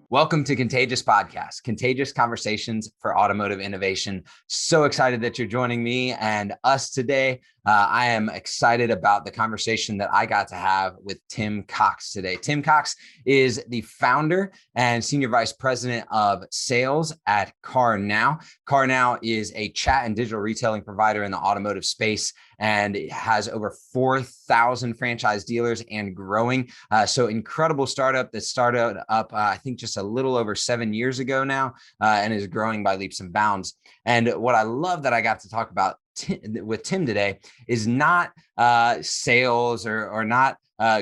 Welcome to Contagious Podcast, Contagious Conversations for Automotive Innovation. So excited that you're joining me and us today. I am excited about the conversation that I got to have with Tim Cox today. Tim Cox is the founder and Senior Vice President of Sales at CarNow. CarNow is a chat and digital retailing provider in the automotive space, and it has over 4,000 franchise dealers and growing. So incredible startup that started up, I think just a little over 7 years ago now, and is growing by leaps and bounds. And what I love that I got to talk about with Tim today is not sales or not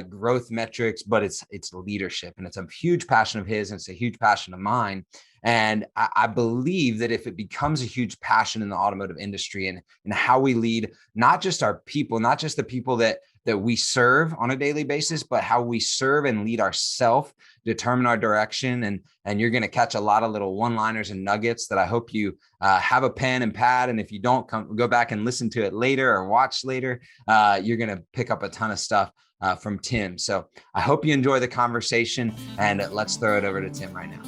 growth metrics, but it's leadership. And it's a huge passion of his, and it's a huge passion of mine. And I believe that if it becomes a huge passion in the automotive industry and how we lead, not just our people, not just the people that we serve on a daily basis, but how we serve and lead ourselves, determine our direction. And you're going to catch a lot of little one-liners and nuggets that I hope you have a pen and pad. And if you don't, go back and listen to it later or watch later. You're going to pick up a ton of stuff from Tim. So I hope you enjoy the conversation, and let's throw it over to Tim right now.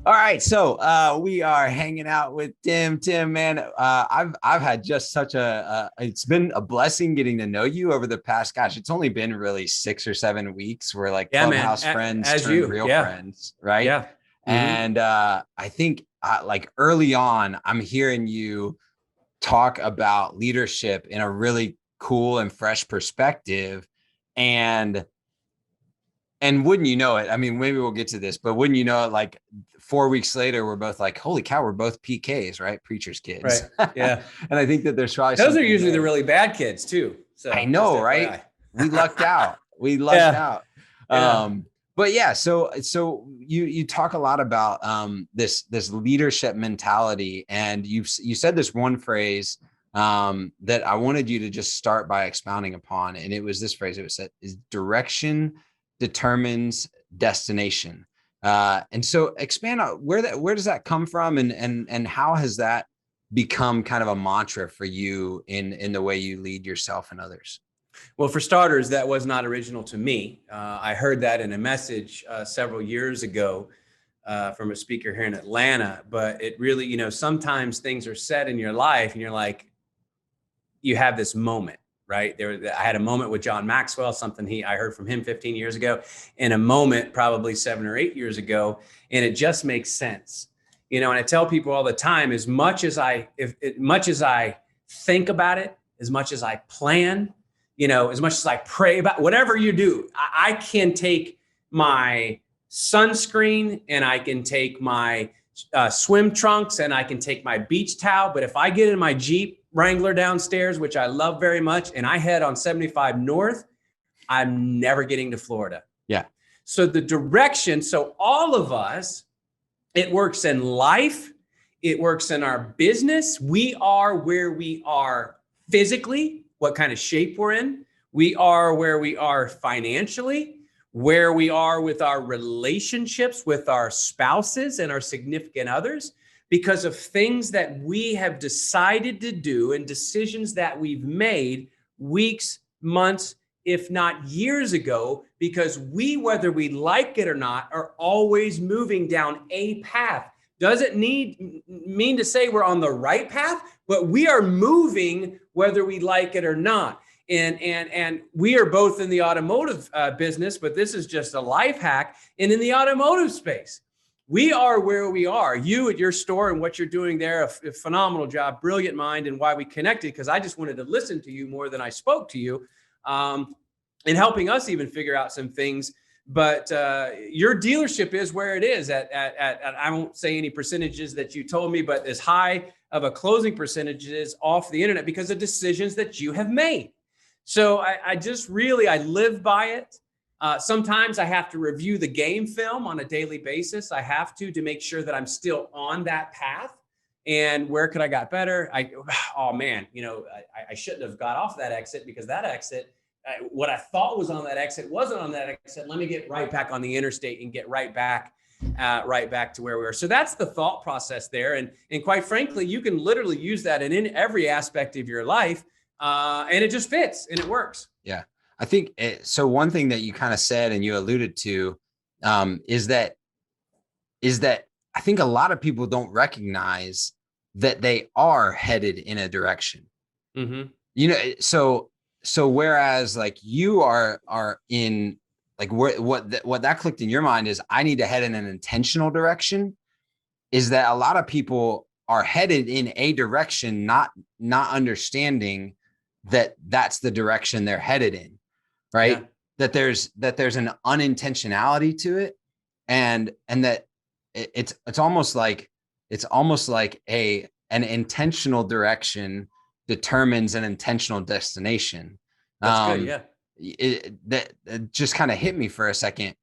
All right, so we are hanging out with Tim. Tim, man, I've had just such it's been a blessing getting to know you over the past, gosh, it's only been really 6 or 7 weeks. We're like clubhouse friends turned real friends, right? Yeah. Mm-hmm. And I think like early on, I'm hearing you talk about leadership in a really cool and fresh perspective. And wouldn't you know it? I mean, maybe we'll get to this, but wouldn't you know it, like 4 weeks later, we're both like, holy cow, we're both PKs, right? Preacher's kids. Right. Yeah. And I think that there's probably those are usually the really bad kids too. So I know, right? We lucked out. We lucked out. Yeah. But yeah, so you talk a lot about this leadership mentality, and you said this one phrase that I wanted you to just start by expounding upon, and it was this phrase. It was said, "Is direction determines destination." And so expand on where does that come from, and how has that become kind of a mantra for you in the way you lead yourself and others? Well, for starters, that was not original to me. I heard that in a message several years ago from a speaker here in Atlanta. But it really, sometimes things are said in your life and you're like, you have this moment, right? I had a moment with John Maxwell, something I heard from him 15 years ago, and a moment probably 7 or 8 years ago. And it just makes sense. And I tell people all the time, as much as I think about it, as much as I plan, as much as I pray about whatever you do, I can take my sunscreen and I can take my swim trunks and I can take my beach towel. But if I get in my Jeep Wrangler downstairs, which I love very much, and I head on 75 North, I'm never getting to Florida. Yeah. So the direction, so all of us, it works in life. It works in our business. We are where we are physically, what kind of shape we're in. We are where we are financially, where we are with our relationships with our spouses and our significant others, because of things that we have decided to do and decisions that we've made weeks, months, if not years ago, because we, whether we like it or not, are always moving down a path. Doesn't mean to say we're on the right path, but we are moving whether we like it or not. And we are both in the automotive business, but this is just a life hack. And in the automotive space, we are where we are. You at your store and what you're doing there, a phenomenal job, brilliant mind, and why we connected, because I just wanted to listen to you more than I spoke to you, and helping us even figure out some things. But your dealership is where it is at I won't say any percentages that you told me, but as high of a closing percentage is off the internet because of decisions that you have made. So I live by it. Sometimes I have to review the game film on a daily basis. I have to make sure that I'm still on that path. And where could I got better? I shouldn't have got off that exit, because that exit, what I thought was on that exit wasn't on that exit. Let me get right back on the interstate and get right back to where we were. So that's the thought process there. And quite frankly, you can literally use that in every aspect of your life. And it just fits and it works. Yeah. I think so. One thing that you kind of said and you alluded to is that I think a lot of people don't recognize that they are headed in a direction. Mm-hmm. You know, so whereas like you are in like what that clicked in your mind is I need to head in an intentional direction, is that a lot of people are headed in a direction, not understanding that that's the direction they're headed in, right? Yeah. That there's an unintentionality to it, and that it's almost like an intentional direction determines an intentional destination. That's good. Yeah. That just kind of hit me for a second.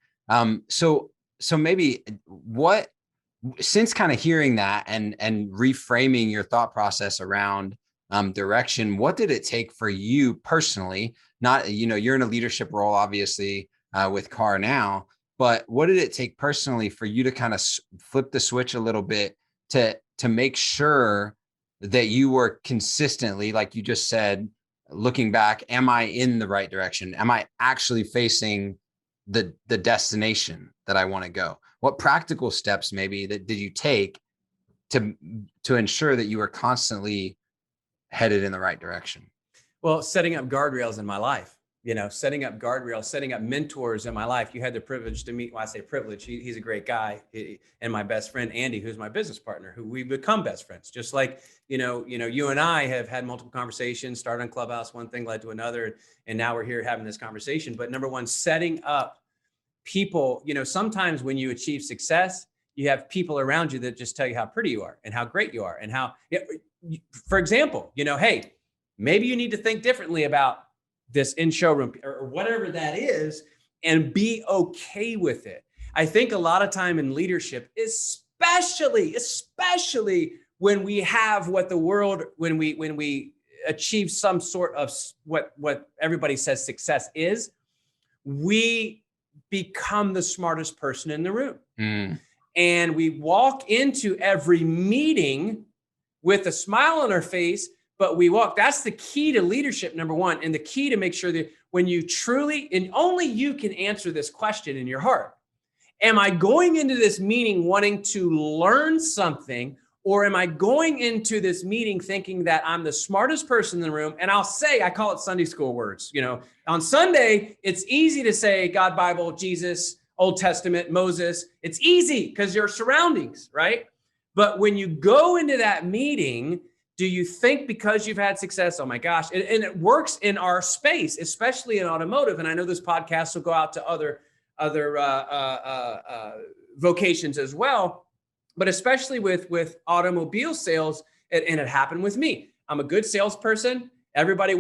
So maybe since kind of hearing that and reframing your thought process around direction, what did it take for you personally? Not, you're in a leadership role, obviously, with CarNow, but what did it take personally for you to kind of flip the switch a little bit to make sure that you were consistently, like you just said, looking back, am I in the right direction? Am I actually facing the destination that I want to go? What practical steps maybe that did you take to ensure that you were constantly headed in the right direction? Well, setting up guardrails in my life, setting up guardrails, setting up mentors in my life. You had the privilege to meet, when I say privilege, he's a great guy. And my best friend, Andy, who's my business partner, who we've become best friends. Just like, you and I have had multiple conversations, started on Clubhouse, one thing led to another. And now we're here having this conversation. But number one, setting up people, sometimes when you achieve success, you have people around you that just tell you how pretty you are and how great you are and how, for example, hey, maybe you need to think differently about this in showroom or whatever that is, and be okay with it. I think a lot of time in leadership, especially when we have when we achieve some sort of what everybody says success is, we become the smartest person in the room. And we walk into every meeting with a smile on our face, but that's the key to leadership, number one. And the key to make sure that when you truly, and only you can answer this question in your heart, am I going into this meeting wanting to learn something, or am I going into this meeting thinking that I'm the smartest person in the room? And I call it Sunday school words. On Sunday, it's easy to say God, Bible, Jesus, Old Testament, Moses. It's easy because your surroundings, right? But when you go into that meeting, do you think because you've had success, oh my gosh, and it works in our space, especially in automotive. And I know this podcast will go out to other vocations as well, but especially with automobile sales, and it happened with me. I'm a good salesperson. Everybody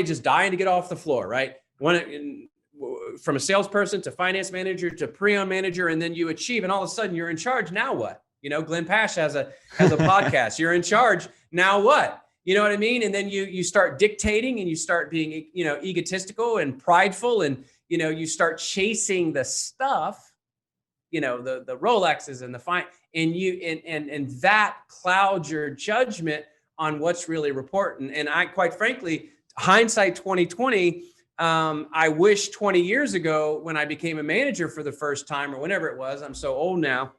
just dying to get off the floor, right? From a salesperson to finance manager to pre-owned manager, and then you achieve, and all of a sudden you're in charge. Now what? Glenn Pash has a podcast. You're in charge. Now what? You know what I mean? And then you start dictating, and you start being, egotistical and prideful, and, you start chasing the stuff, the Rolexes and the fine, and that clouds your judgment on what's really important. And I, quite frankly, hindsight 2020, I wish 20 years ago when I became a manager for the first time, or whenever it was, I'm so old now,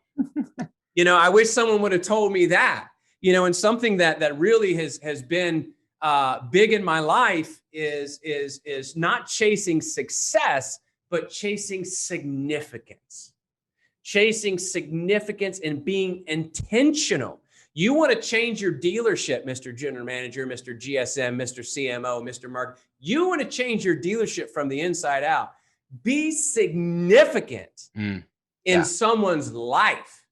I wish someone would have told me that, and something that really has been big in my life is not chasing success, but chasing significance and being intentional. You want to change your dealership, Mr. General Manager, Mr. GSM, Mr. CMO, Mr. Mark. You want to change your dealership from the inside out. Be significant in someone's life.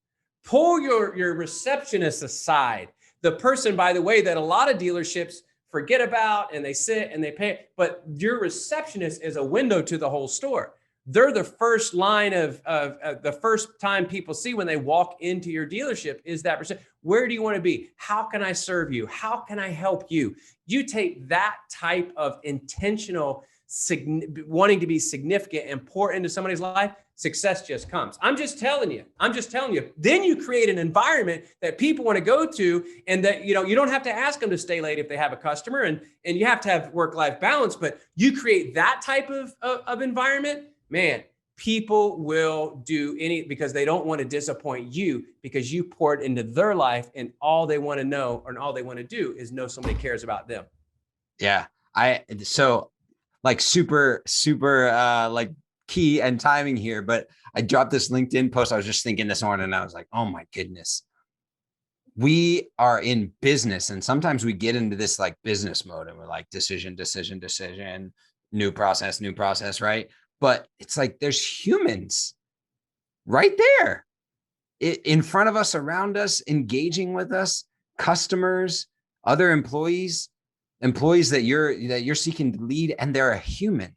Pull your receptionist aside. The person, by the way, that a lot of dealerships forget about, and they sit and they pay, but your receptionist is a window to the whole store. They're the first line of the first time people see when they walk into your dealership is that person. Where do you want to be? How can I serve you? How can I help you? You take that type of intentional wanting to be significant and pour into somebody's life, success just comes. I'm just telling you. Then you create an environment that people want to go to, and that, you don't have to ask them to stay late if they have a customer, and you have to have work-life balance, but you create that type of environment, man, people will do because they don't want to disappoint you, because you poured into their life, and all they want to know, or all they want to do is know somebody cares about them. Yeah. So like super like key and timing here, but I dropped this LinkedIn post. I was just thinking this morning, and I was like, oh my goodness, we are in business, and sometimes we get into this like business mode, and we're like decision, new process, right? But it's like there's humans right there in front of us, around us, engaging with us, customers, other employees that you're seeking to lead, and they're a human.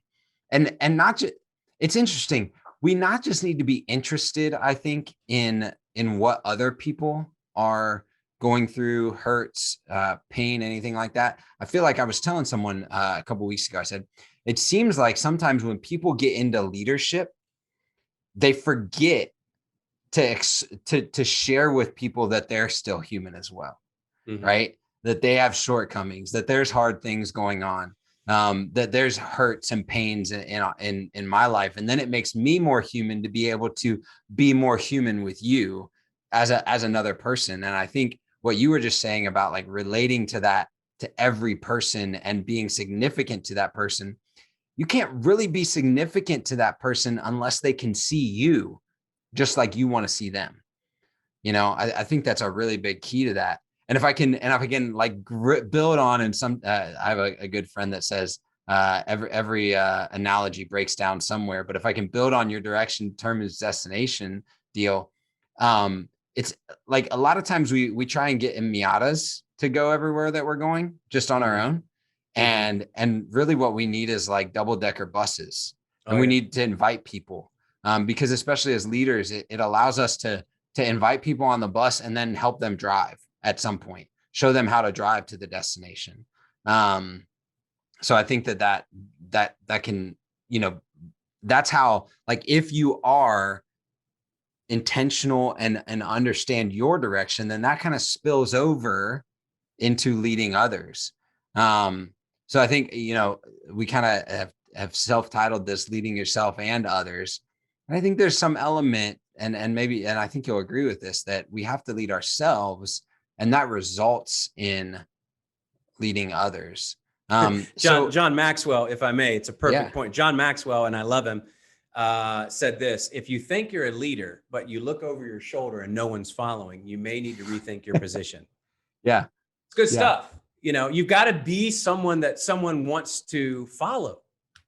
And not just, it's interesting. We not just need to be interested, I think, in what other people are going through, hurts, pain, anything like that. I feel like I was telling someone a couple of weeks ago, I said, it seems like sometimes when people get into leadership, they forget to share with people that they're still human as well, right? That they have shortcomings, that there's hard things going on, that there's hurts and pains in my life. And then it makes me more human to be able to be more human with you as another person. And I think what you were just saying about like relating to that, to every person, and being significant to that person, you can't really be significant to that person unless they can see you just like you want to see them. I think that's a really big key to that. And if I can like build on, and I have a good friend that says every analogy breaks down somewhere, but if I can build on your direction, terms, destination deal, it's like a lot of times we try and get Miatas to go everywhere that we're going just on our own. And really what we need is like double-decker buses. And we need to invite people, because especially as leaders, it allows us to invite people on the bus and then help them drive at some point, show them how to drive to the destination. So I think that can, that's how, like, if you are intentional and understand your direction, then that kind of spills over into leading others. So I think, we kind of have self-titled this Leading Yourself and Others. And I think there's some element, and I think you'll agree with this, that we have to lead ourselves, and that results in leading others. John Maxwell, if I may, it's a perfect point. John Maxwell, and I love him, said this: if you think you're a leader, but you look over your shoulder and no one's following, you may need to rethink your position. Yeah. It's good stuff. You've got to be someone that someone wants to follow.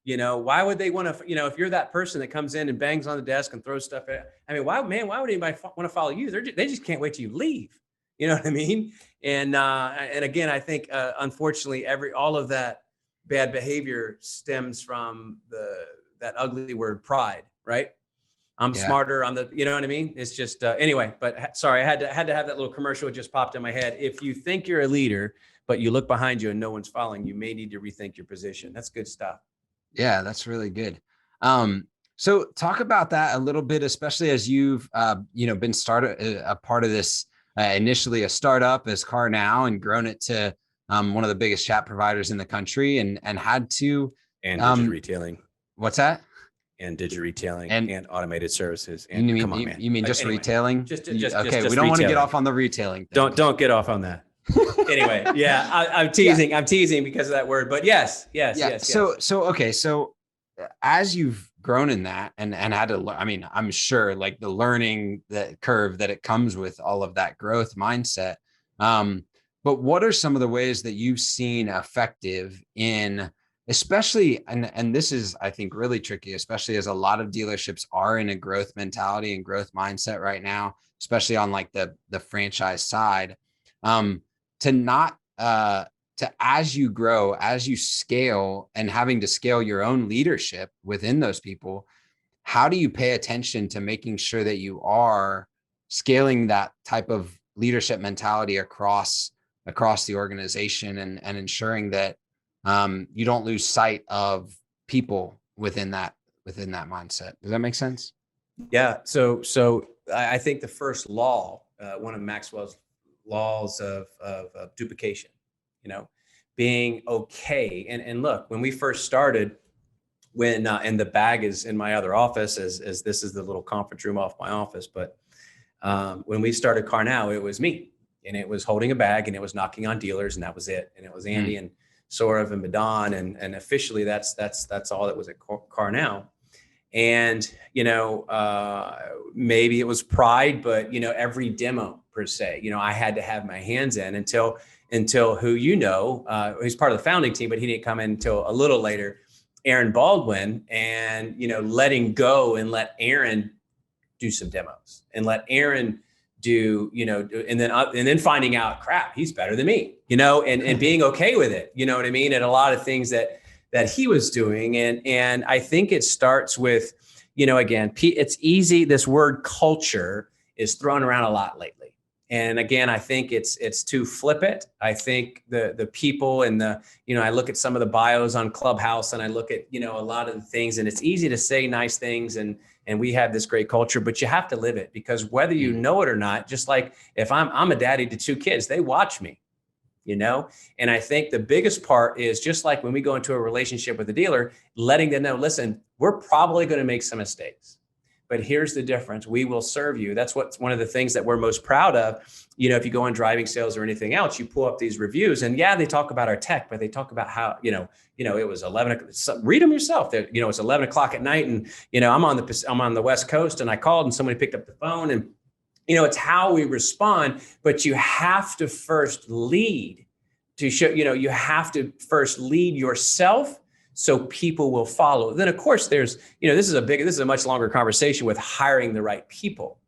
Why would they want to, if you're that person that comes in and bangs on the desk and throws stuff at, why would anybody want to follow you? They just can't wait till you leave. You know what I mean? And again, I think, unfortunately, all of that bad behavior stems from that ugly word pride, right? I'm smarter on you know what I mean? It's just, anyway, but sorry, I had to have that little commercial. It just popped in my head. If you think you're a leader, but you look behind you and no one's following, you may need to rethink your position. That's good stuff. Yeah, that's really good. So talk about that a little bit, especially as you've, been a part of this, initially a startup as CarNow, and grown it to one of the biggest chat providers in the country, and had to. And digital retailing. What's that? And digital retailing and automated services. And come on, man. You mean just retailing? Just okay. Just we don't retailing. Want to get off on the retailing thing. Don't get off on that. Anyway, I'm teasing. I'm teasing because of that word, but yes. So as you've grown in that and had to learn, I'm sure like the learning that curve that it comes with all of that growth mindset. But what are some of the ways that you've seen effective in, especially, and this is, I think, really tricky, especially as a lot of dealerships are in a growth mentality and growth mindset right now, especially on like the franchise side, to not, as you grow, as you scale, and having to scale your own leadership within those people, how do you pay attention to making sure that you are scaling that type of leadership mentality across the organization, and ensuring that you don't lose sight of people within that mindset. Does that make sense? Yeah. So I think the first law, one of Maxwell's laws of duplication, being okay. And look, when we first started, and the bag is in my other office, as this is the little conference room off my office. But when we started CarNow, it was me, and it was holding a bag, and it was knocking on dealers, and that was it. And it was Andy and Saurav and Madan, and officially that's all that was at CarNow. And, maybe it was pride, but, every demo per se, I had to have my hands in until who, he's part of the founding team, but he didn't come in until a little later, Aaron Baldwin, and, letting go and let Aaron do some demos and let Aaron do, and then finding out, crap, he's better than me, and being okay with it, you know what I mean? And a lot of things that he was doing. And I think it starts with, again, it's easy. This word culture is thrown around a lot lately. And again, I think it's to flip it. I think the people and I look at some of the bios on Clubhouse, and I look at, a lot of the things, and it's easy to say nice things and we have this great culture, but you have to live it, because whether you know it or not, just like if I'm a daddy to 2 kids, they watch me. And I think the biggest part is just like when we go into a relationship with a dealer, letting them know, listen, we're probably going to make some mistakes, but here's the difference. We will serve you. That's what's one of the things that we're most proud of. If you go on driving sales or anything else, you pull up these reviews, and they talk about our tech, but they talk about how, it was 11. Read them yourself. It's 11 o'clock at night, and, I'm on the West Coast, and I called, and somebody picked up the phone, and it's how we respond, but you have to first lead to show, you have to first lead yourself so people will follow. Then of course there's, this is a much longer conversation with hiring the right people,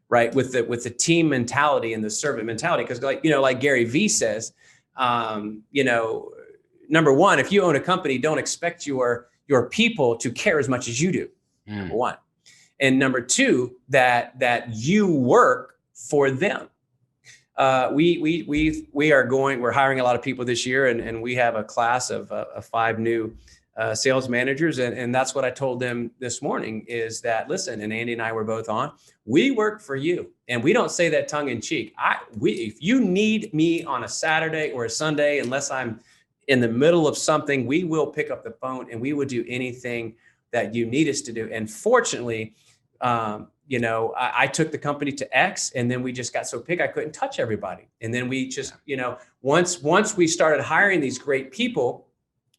right? With the team mentality and the servant mentality. Cause like Gary Vee says, number one, if you own a company, don't expect your people to care as much as you do. Number one. And number two, that you work for them. We're hiring a lot of people this year, and we have a class of 5 new sales managers. And that's what I told them this morning is that, listen, and Andy and I were both on, we work for you. And we don't say that tongue in cheek. If you need me on a Saturday or a Sunday, unless I'm in the middle of something, we will pick up the phone and we will do anything that you need us to do. And fortunately, I took the company to X, and then we just got so big I couldn't touch everybody. And then we just, once we started hiring these great people,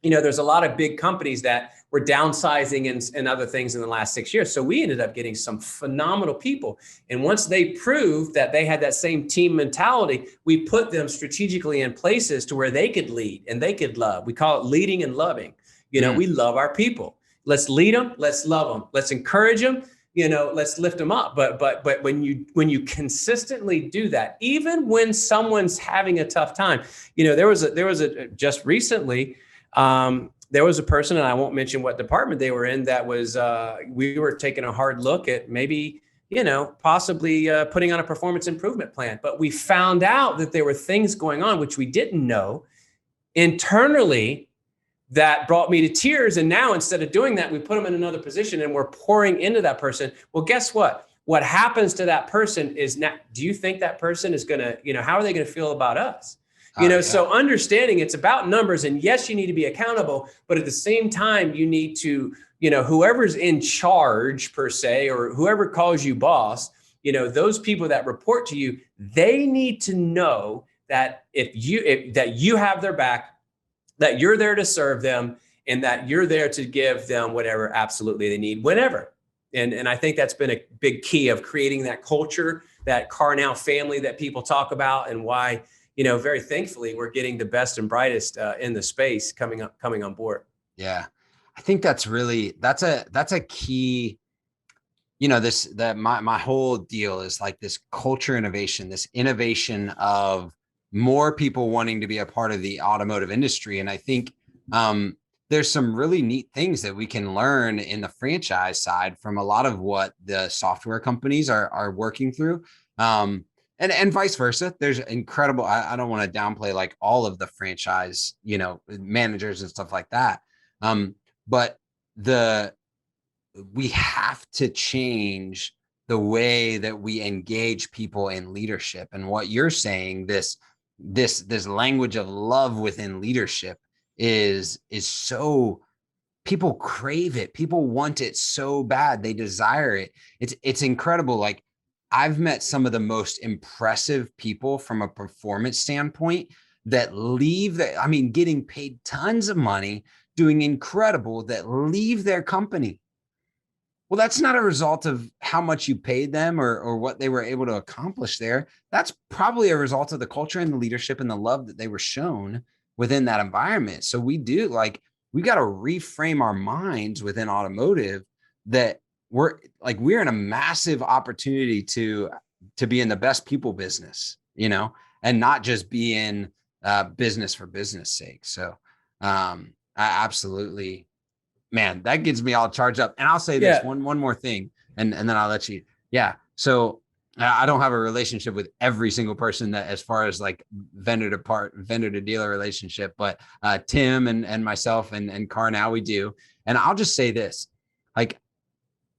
there's a lot of big companies that were downsizing and other things in the last 6 years. So we ended up getting some phenomenal people. And once they proved that they had that same team mentality, we put them strategically in places to where they could lead and they could love. We call it leading and loving. We love our people. Let's lead them. Let's love them. Let's encourage them. Let's lift them up. But when you consistently do that, even when someone's having a tough time, there was just recently, there was a person, and I won't mention what department they were in, that was, we were taking a hard look at maybe, possibly putting on a performance improvement plan. But we found out that there were things going on, which we didn't know internally, that brought me to tears. And now instead of doing that, we put them in another position and we're pouring into that person. Well, guess what? What happens to that person is now, do you think that person is going to, how are they going to feel about us? So understanding it's about numbers, and yes, you need to be accountable, but at the same time, you need to, whoever's in charge per se, or whoever calls you boss, those people that report to you, they need to know that that you have their back, that you're there to serve them, and that you're there to give them whatever absolutely they need, whenever. And I think that's been a big key of creating that culture, that CarNow family that people talk about, and why, very thankfully, we're getting the best and brightest in the space coming on board. Yeah. I think that's a key, my whole deal is like this culture innovation, this innovation of more people wanting to be a part of the automotive industry. And I think there's some really neat things that we can learn in the franchise side from a lot of what the software companies are working through. And vice versa. There's incredible, I don't want to downplay like all of the franchise, managers and stuff like that. But we have to change the way that we engage people in leadership. And what you're saying, this language of love within leadership is so, people crave it. People want it so bad. They desire it. It's incredible. Like, I've met some of the most impressive people from a performance standpoint that leave that, I mean, getting paid tons of money, doing incredible, that leave their company. Well, that's not a result of how much you paid them or what they were able to accomplish there. That's probably a result of the culture and the leadership and the love that they were shown within that environment. So we got to reframe our minds within automotive that we're in a massive opportunity to be in the best people business, and not just be in business for business sake. So I absolutely, man, that gets me all charged up. And I'll say this one more thing, and then I'll let you. Yeah. So I don't have a relationship with every single person that, as far as like vendor to dealer relationship, but Tim and myself and CarNow, we do. And I'll just say this, like,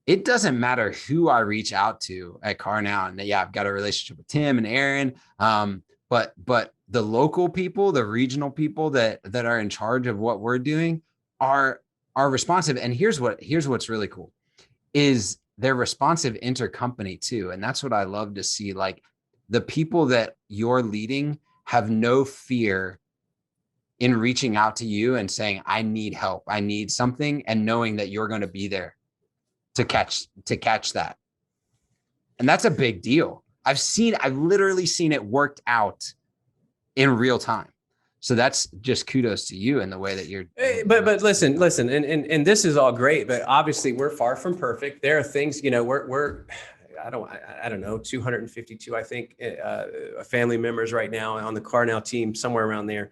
it doesn't matter who I reach out to at CarNow, and I've got a relationship with Tim and Aaron. But the local people, the regional people that are in charge of what we're doing are responsive. And here's what's really cool is they're responsive intercompany too. And that's what I love to see. Like, the people that you're leading have no fear in reaching out to you and saying, I need help, I need something, and knowing that you're going to be there to catch that. And that's a big deal. I've literally seen it worked out in real time. So that's just kudos to you in the way that you're. But listen, and this is all great, but obviously we're far from perfect. There are things, we're I don't know, 252, I think, family members right now on the CarNow team, somewhere around there.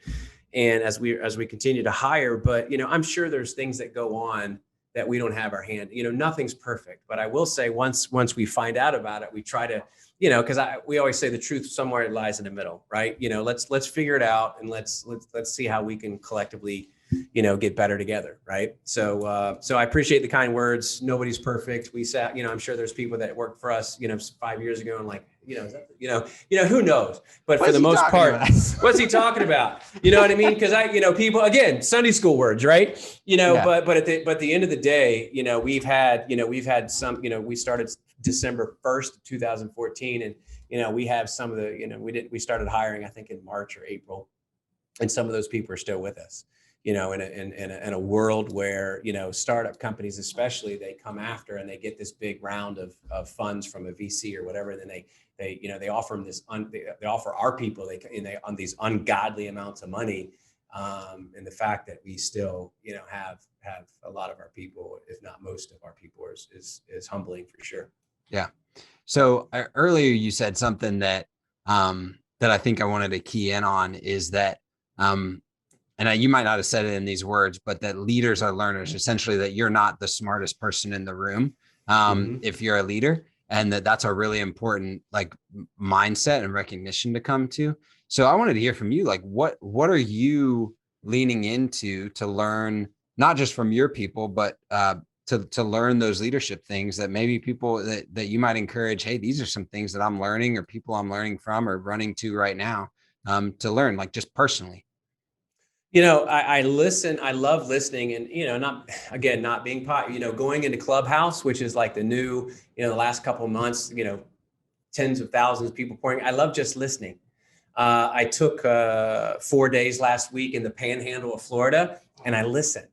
And as we continue to hire, but I'm sure there's things that go on that we don't have our hand. Nothing's perfect, but I will say once we find out about it, we try to, because we always say the truth somewhere lies in the middle, right? Let's figure it out, and let's see how we can collectively, get better together, right? So I appreciate the kind words. Nobody's perfect. We sat, I'm sure there's people that worked for us, 5 years ago, and like, is that, who knows? But for the most part, what's he talking about? You know what I mean? Because people, again, Sunday school words, right? But at the end of the day, we've had some, we started December 1st, 2014. And, we have some of the, we started hiring, I think, in March or April. And some of those people are still with us, in a world where, startup companies, especially, they come after and they get this big round of funds from a VC or whatever. And then they offer them they offer our people, on these ungodly amounts of money. And the fact that we still, have a lot of our people, if not most of our people, is humbling for sure. Yeah. So earlier you said something that I think I wanted to key in on is that, and you might not have said it in these words, but that leaders are learners, essentially, that you're not the smartest person in the room if you're a leader, and that's a really important mindset and recognition to come to. So I wanted to hear from you, like, what are you leaning into to learn, not just from your people, but to learn those leadership things that maybe people that you might encourage, hey, these are some things that I'm learning, or people I'm learning from or running to right now to learn, like, just personally. I listen, I love listening, and, not being going into Clubhouse, which is like the new, the last couple of months, tens of thousands of people pouring. I love just listening. I took 4 days last week in the panhandle of Florida, and I listened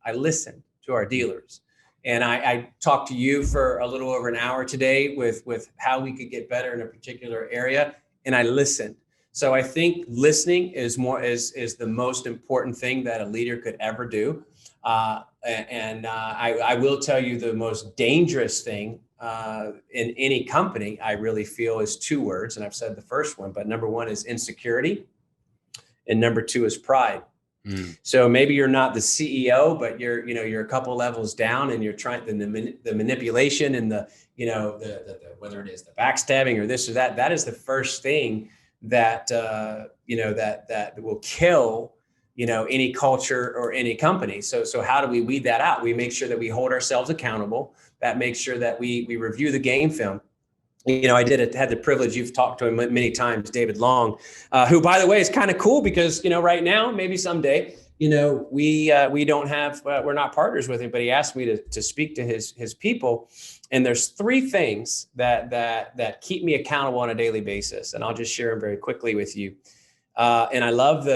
to our dealers. And I talked to you for a little over an hour today with how we could get better in a particular area. And I listened. So I think listening is the most important thing that a leader could ever do. I will tell you, the most dangerous thing in any company, I really feel, is two words. And I've said the first one, but number one is insecurity. And number two is pride. So maybe you're not the CEO, but you're a couple levels down, and you're trying the manipulation and the whether it is the backstabbing or this or that is the first thing that that will kill any culture or any company. So how do we weed that out? We make sure that we hold ourselves accountable. That makes sure that we review the game film. I had the privilege, you've talked to him many times, David Long, who, by the way, is kind of cool because, right now, maybe someday, we don't have, we're not partners with him, but he asked me to speak to his people. And there's three things that keep me accountable on a daily basis. And I'll just share them very quickly with you. And I love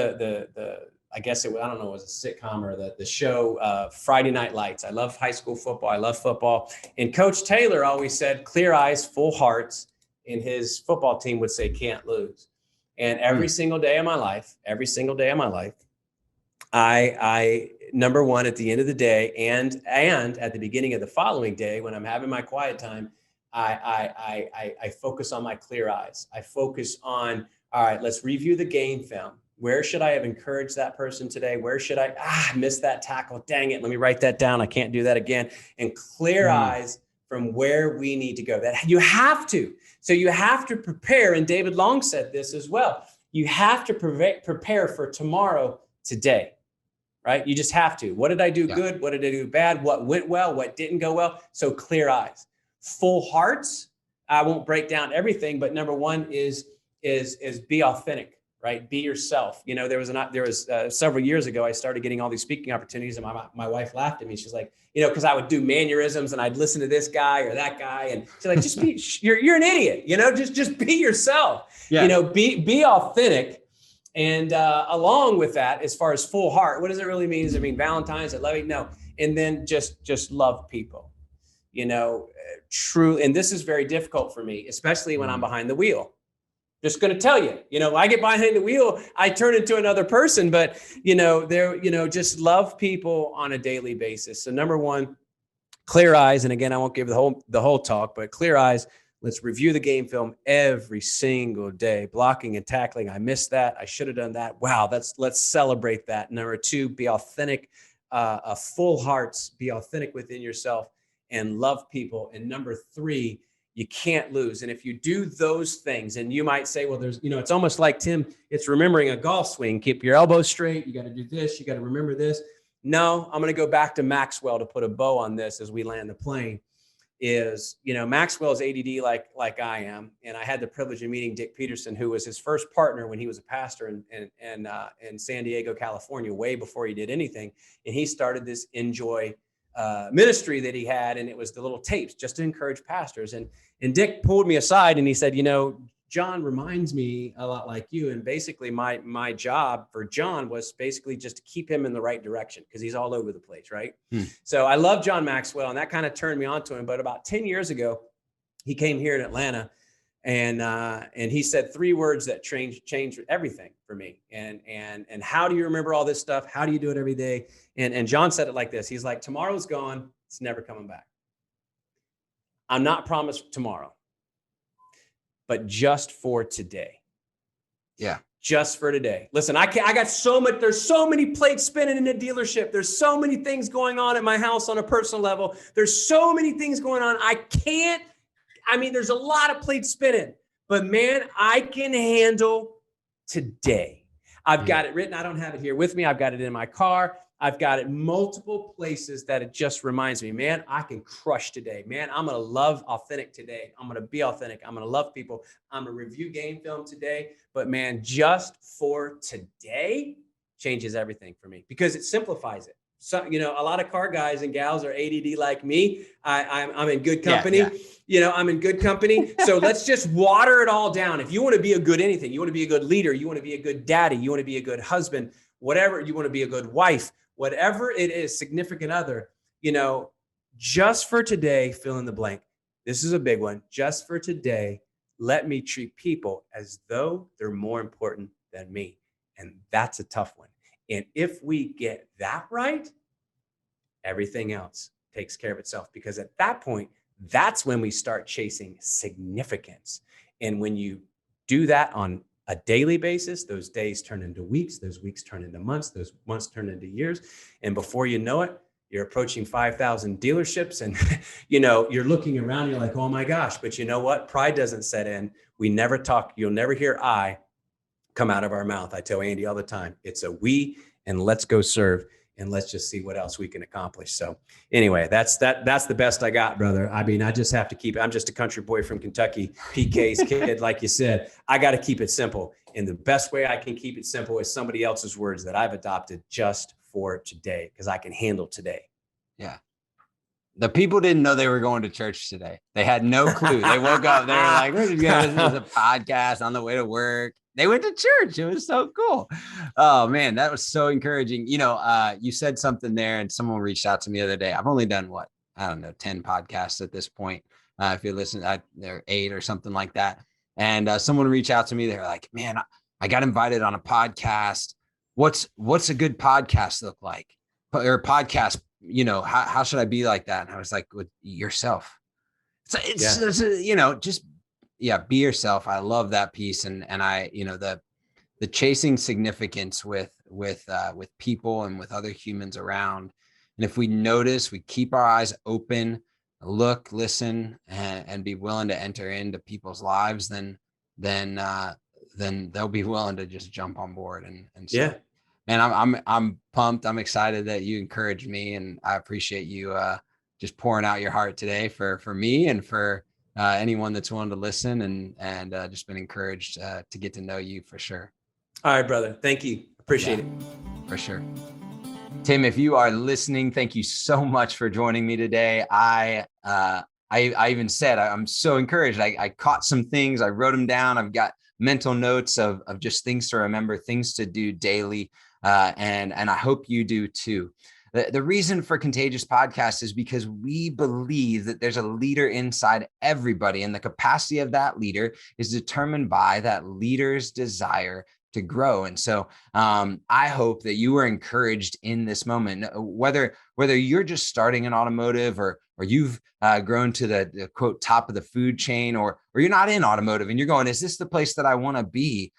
I guess I don't know, it was a sitcom or the show Friday Night Lights. I love high school football. I love football. And Coach Taylor always said, clear eyes, full hearts. And his football team would say, can't lose. And every single day of my life, I number one, at the end of the day and at the beginning of the following day, when I'm having my quiet time, I focus on my clear eyes. I focus on, all right, let's review the game film. Where should I have encouraged that person today? Where should I miss that tackle? Dang it. Let me write that down. I can't do that again. And clear eyes from where we need to go. That you have to. So you have to prepare. And David Long said this as well. You have to prepare for tomorrow today, right? You just have to. What did I do good? What did I do bad? What went well? What didn't go well? So clear eyes. Full hearts. I won't break down everything, but number one is be authentic. Right? Be yourself. There was several years ago, I started getting all these speaking opportunities, and my wife laughed at me. She's like, because I would do mannerisms and I'd listen to this guy or that guy, and she's like, just be, you're an idiot. Just be yourself. Yeah. Be authentic. And along with that, as far as full heart, what does it really mean? Does it mean Valentine's and loving? No. And then just love people. True. And this is very difficult for me, especially when I'm behind the wheel. Just going to tell you, I get behind the wheel, I turn into another person, but, just love people on a daily basis. So number one, clear eyes. And again, I won't give the whole talk, but clear eyes. Let's review the game film every single day, blocking and tackling. I missed that. I should have done that. Wow. Let's celebrate that. Number two, be authentic, full hearts, be authentic within yourself and love people. And number three, you can't lose. And if you do those things, and you might say, well, there's, it's almost like, Tim, it's remembering a golf swing. Keep your elbows straight. You got to do this. You got to remember this. No, I'm going to go back to Maxwell to put a bow on this as we land the plane. Maxwell's ADD like I am. And I had the privilege of meeting Dick Peterson, who was his first partner when he was a pastor in San Diego, California, way before he did anything. And he started this Enjoy ministry that he had, and it was the little tapes just to encourage pastors. And Dick pulled me aside and he said, John reminds me a lot like you. And basically my job for John was basically just to keep him in the right direction because he's all over the place, right? So I love John Maxwell, and that kind of turned me on to him. But about 10 years ago, he came here in Atlanta, and he said three words that changed everything for me. And how do you remember all this stuff? How do you do it every day? And John said it like this. He's like, tomorrow's gone. It's never coming back. I'm not promised tomorrow, but just for today. Yeah. Just for today. Listen, I got so much, there's so many plates spinning in the dealership. There's so many things going on at my house on a personal level. There's so many things going on. There's a lot of plates spinning, but man, I can handle today. I've got it written. I don't have it here with me. I've got it in my car. I've got it multiple places that it just reminds me, man, I can crush today. Man, I'm going to love authentic today. I'm going to be authentic. I'm going to love people. I'm going to review game film today. But man, just for today changes everything for me because it simplifies it. So, a lot of car guys and gals are ADD like me. I'm in good company. Yeah. I'm in good company. So let's just water it all down. If you want to be a good anything, you want to be a good leader, you want to be a good daddy, you want to be a good husband, whatever, you want to be a good wife, whatever it is, significant other, just for today, fill in the blank. This is a big one. Just for today, let me treat people as though they're more important than me. And that's a tough one. And if we get that right, everything else takes care of itself, because at that point, that's when we start chasing significance. And when you do that on a daily basis, those days turn into weeks, those weeks turn into months, those months turn into years. And before you know it, you're approaching 5,000 dealerships and, you're looking around, you're like, oh my gosh, but you know what? Pride doesn't set in. We never talk. You'll never hear I come out of our mouth. I tell Andy all the time, it's a we and let's go serve. And let's just see what else we can accomplish. So anyway, that's the best I got, brother. I mean, I just have to keep it. I'm just a country boy from Kentucky, PK's kid, like you said. I got to keep it simple. And the best way I can keep it simple is somebody else's words that I've adopted just for today, because I can handle today. Yeah. The people didn't know they were going to church today. They had no clue. They woke up, they were like, we're just going to listen to the podcast on the way to work. They went to church. It was so cool. Oh man, that was so encouraging. You said something there and someone reached out to me the other day. I've only done 10 podcasts at this point. If you listen, they're 8 or something like that. And someone reached out to me. They're like, man, I got invited on a podcast. What's a good podcast look like? Or podcast, how should I be like that? And I was like, with yourself. Be yourself. I love that piece. And I, the chasing significance with people and with other humans around. And if we notice, we keep our eyes open, look, listen, and be willing to enter into people's lives, then they'll be willing to just jump on board. And so, yeah. Man, I'm pumped. I'm excited that you encouraged me, and I appreciate you just pouring out your heart today for me and for anyone that's willing to listen and just been encouraged to get to know you for sure. All right, brother. Thank you. Appreciate it. For sure. Tim, if you are listening, thank you so much for joining me today. I even said I'm so encouraged. I caught some things. I wrote them down. I've got mental notes of just things to remember, things to do daily. And I hope you do too. The reason for Contagious Podcast is because we believe that there's a leader inside everybody, and the capacity of that leader is determined by that leader's desire to grow. And so I hope that you were encouraged in this moment, whether you're just starting in automotive or you've grown to the quote top of the food chain, or you're not in automotive and you're going, is this the place that I want to be?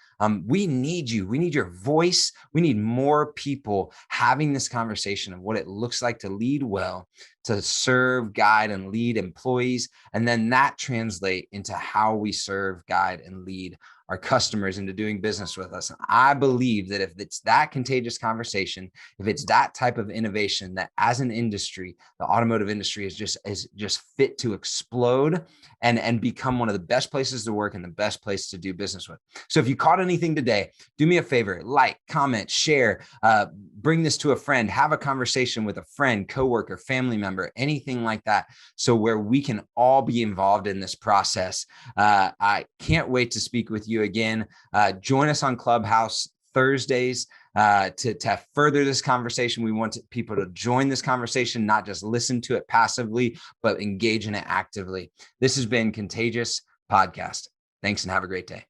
We need you. We need your voice. We need more people having this conversation of what it looks like to lead well, to serve, guide, and lead employees. And then that translate into how we serve, guide, and lead our customers into doing business with us. And I believe that if it's that contagious conversation, if it's that type of innovation, that as an industry, the automotive industry is just fit to explode and become one of the best places to work and the best place to do business with. So if you caught anything today, do me a favor, like, comment, share, bring this to a friend, have a conversation with a friend, coworker, family member, anything like that. So where we can all be involved in this process. I can't wait to speak with you again. Join us on Clubhouse Thursdays to further this conversation. We want people to join this conversation, not just listen to it passively, but engage in it actively. This has been Contagious Podcast. Thanks and have a great day.